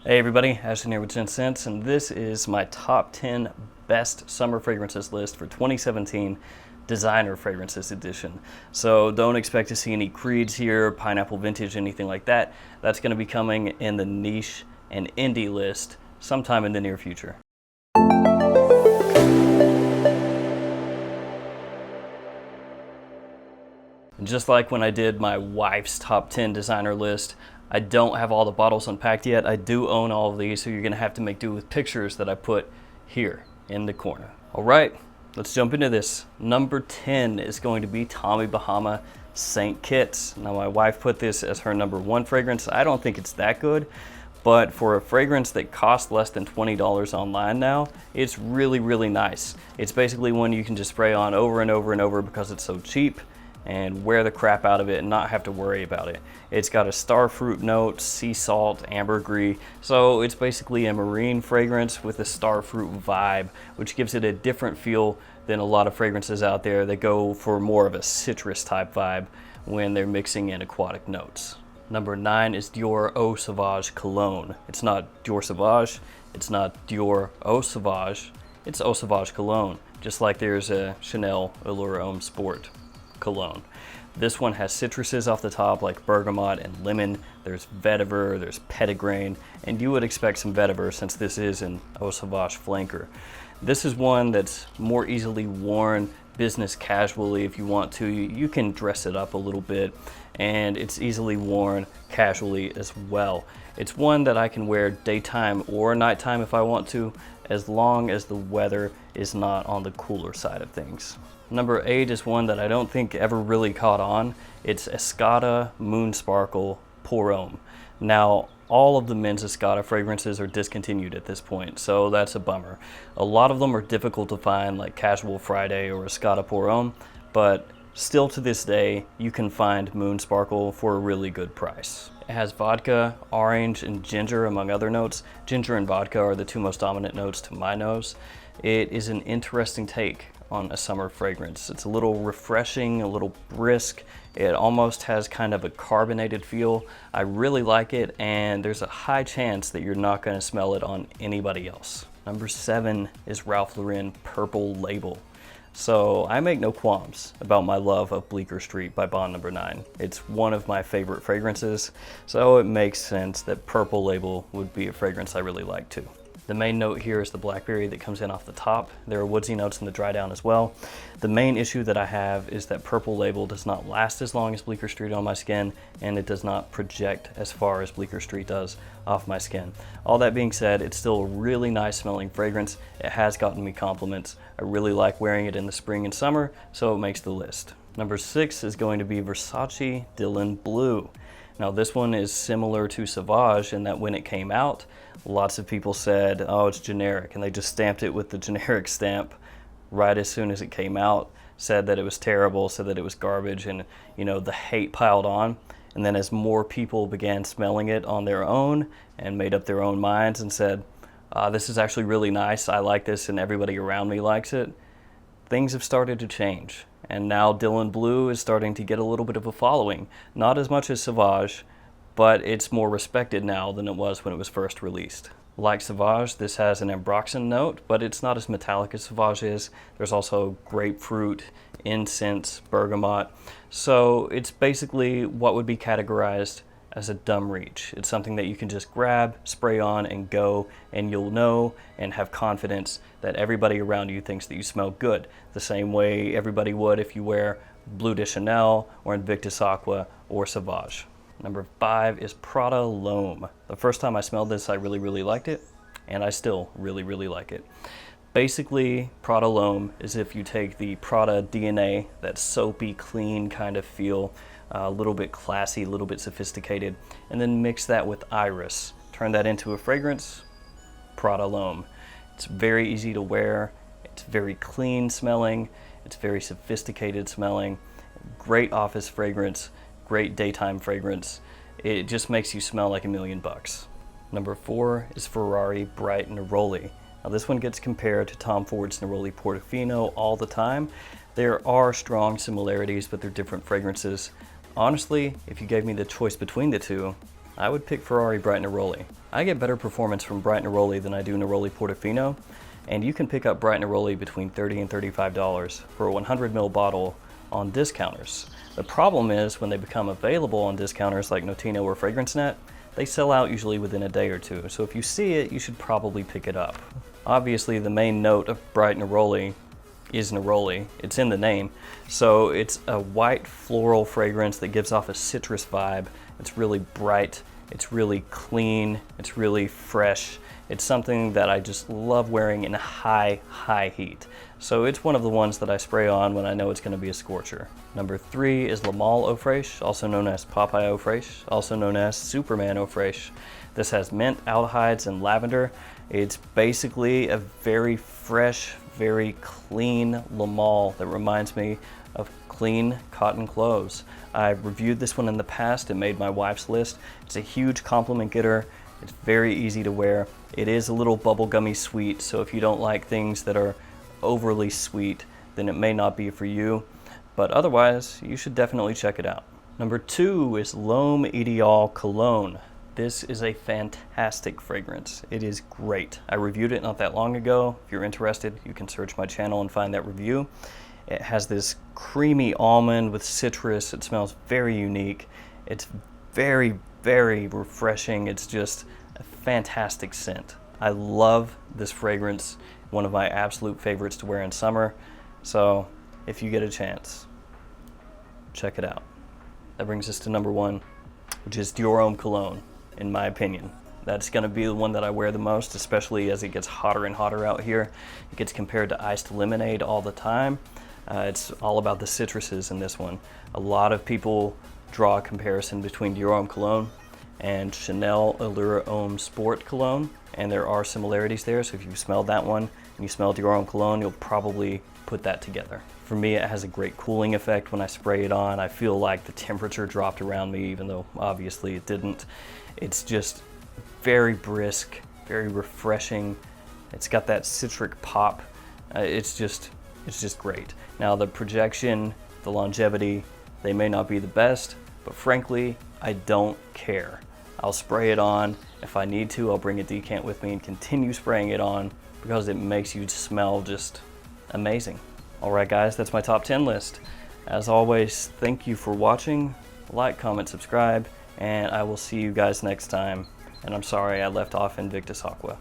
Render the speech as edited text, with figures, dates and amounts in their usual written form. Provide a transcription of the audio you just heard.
Hey everybody, Ashton here with Gents, and this is my top 10 best summer fragrances list for 2017 designer fragrances edition. So don't expect to see any creeds here, pineapple vintage, anything like that. That's going to be coming in the niche and indie list sometime in the near future. And just like when I did my wife's top 10 designer list, I don't have all the bottles unpacked yet. I do own all of these, so you're gonna have to make do with pictures that I put here in the corner. All right, let's jump into this. Number 10 is going to be Tommy Bahama St. Kitts. Now my wife put this as her number 1 fragrance. I don't think it's that good, but for a fragrance that costs less than $20 online now, it's really, really nice. It's basically one you can just spray on over and over and over because it's so cheap, and wear the crap out of it and not have to worry about it. It's got a star fruit note, sea salt, ambergris, so it's basically a marine fragrance with a star fruit vibe, which gives it a different feel than a lot of fragrances out there that go for more of a citrus type vibe when they're mixing in aquatic notes. Number 9 is Dior Eau Sauvage Cologne. It's not Dior Sauvage, it's not Dior Eau Sauvage, it's Eau Sauvage Cologne, just like there's a Chanel Allure Homme Sport cologne. This one has citruses off the top like bergamot and lemon. There's vetiver, there's petitgrain, and you would expect some vetiver since this is an Eau Sauvage flanker. This is one that's more easily worn business casually if you want to. You can dress it up a little bit, and it's easily worn casually as well. It's one that I can wear daytime or nighttime if I want to, as long as the weather is not on the cooler side of things. Number 8 is one that I don't think ever really caught on. It's ESCADA Moon Sparkle Pour Homme. Now, all of the men's ESCADA fragrances are discontinued at this point, so that's a bummer. A lot of them are difficult to find, like Casual Friday or ESCADA Pour Homme, but still to this day, you can find Moon Sparkle for a really good price. It has vodka, orange, and ginger, among other notes. Ginger and vodka are the two most dominant notes to my nose. It is an interesting take on a summer fragrance. It's a little refreshing, a little brisk. It almost has kind of a carbonated feel. I really like it, and there's a high chance that you're not going to smell it on anybody else. Number 7 is Ralph Lauren Purple Label. So I make no qualms about my love of Bleecker Street by Bond No. 9. It's one of my favorite fragrances, so it makes sense that Purple Label would be a fragrance I really like too. The main note here is the blackberry that comes in off the top. There are woodsy notes in the dry down as well. The main issue that I have is that Purple Label does not last as long as Bleecker Street on my skin, and it does not project as far as Bleecker Street does off my skin. All that being said, it's still a really nice smelling fragrance. It has gotten me compliments. I really like wearing it in the spring and summer, so it makes the list. Number 6 is going to be Versace Dylan Blue. Now this one is similar to Sauvage in that when it came out, lots of people said, oh, it's generic, and they just stamped it with the generic stamp right as soon as it came out, said that it was terrible, said that it was garbage, and the hate piled on. And then as more people began smelling it on their own and made up their own minds and said, this is actually really nice, I like this, and everybody around me likes it, things have started to change. And now Dylan Blue is starting to get a little bit of a following. Not as much as Sauvage, but it's more respected now than it was when it was first released. Like Sauvage, this has an ambroxan note, but it's not as metallic as Sauvage is. There's also grapefruit, incense, bergamot. So it's basically what would be categorized as a dumb reach. It's something that you can just grab, spray on, and go, and you'll know and have confidence that everybody around you thinks that you smell good, the same way everybody would if you wear Bleu de Chanel or Invictus Aqua or Sauvage. Number 5 is Prada L'Homme. The first time I smelled this, I really, really liked it, and I still really, really like it. Basically, Prada L'Homme is if you take the Prada DNA, that soapy, clean kind of feel, a little bit classy, a little bit sophisticated, and then mix that with iris. Turn that into a fragrance, Prada L'Homme. It's very easy to wear, it's very clean smelling, it's very sophisticated smelling, great office fragrance, great daytime fragrance. It just makes you smell like $1,000,000. Number 4 is Ferrari Bright Neroli. Now this one gets compared to Tom Ford's Neroli Portofino all the time. There are strong similarities, but they're different fragrances. Honestly, if you gave me the choice between the two, I would pick Ferrari Bright Neroli. I get better performance from Bright Neroli than I do Neroli Portofino, and you can pick up Bright Neroli between $30 and $35 for a 100 ml bottle on discounters. The problem is when they become available on discounters like Notino or FragranceNet, they sell out usually within a day or two, so if you see it, you should probably pick it up. Obviously, the main note of Bright Neroli is neroli. It's in the name. So it's a white floral fragrance that gives off a citrus vibe. It's really bright, it's really clean, it's really fresh. It's something that I just love wearing in high heat. So it's one of the ones that I spray on when I know it's going to be a scorcher. Number 3 is Le Male Eau Fraiche, also known as Popeye Eau Fraiche, also known as Superman Eau Fraiche. This has mint, aldehydes, and lavender. It's basically a very fresh, very clean Le Male that reminds me of clean cotton clothes. I've reviewed this one in the past. It made my wife's list. It's a huge compliment getter. It's very easy to wear. It is a little bubblegummy sweet, so if you don't like things that are overly sweet, then it may not be for you. But otherwise, you should definitely check it out. Number 2 is L'Homme Ideal Cologne. This is a fantastic fragrance. It is great. I reviewed it not that long ago. If you're interested, you can search my channel and find that review. It has this creamy almond with citrus. It smells very unique. It's very refreshing. It's just a fantastic scent. I love this fragrance. One of my absolute favorites to wear in summer. So if you get a chance, check it out. That brings us to number 1, which is DIOR Homme Cologne. In my opinion, that's going to be the one that I wear the most, especially as it gets hotter and hotter out here. It gets compared to iced lemonade all the time. It's all about the citruses in this one. A lot of people draw a comparison between DIOR Homme Cologne and Chanel Allure Homme Sport Cologne, and there are similarities there, so if you smell that one and you smell DIOR Homme Cologne, you'll probably put that together. For me, it has a great cooling effect when I spray it on. I feel like the temperature dropped around me, even though obviously it didn't. It's just very brisk, very refreshing. It's got that citric pop. It's just great. Now the projection, the longevity, they may not be the best, but frankly, I don't care. I'll spray it on. If I need to, I'll bring a decant with me and continue spraying it on because it makes you smell just amazing. All right, guys, that's my top 10 list. As always, thank you for watching. Like, comment, subscribe, and I will see you guys next time. And I'm sorry I left off Invictus Aqua.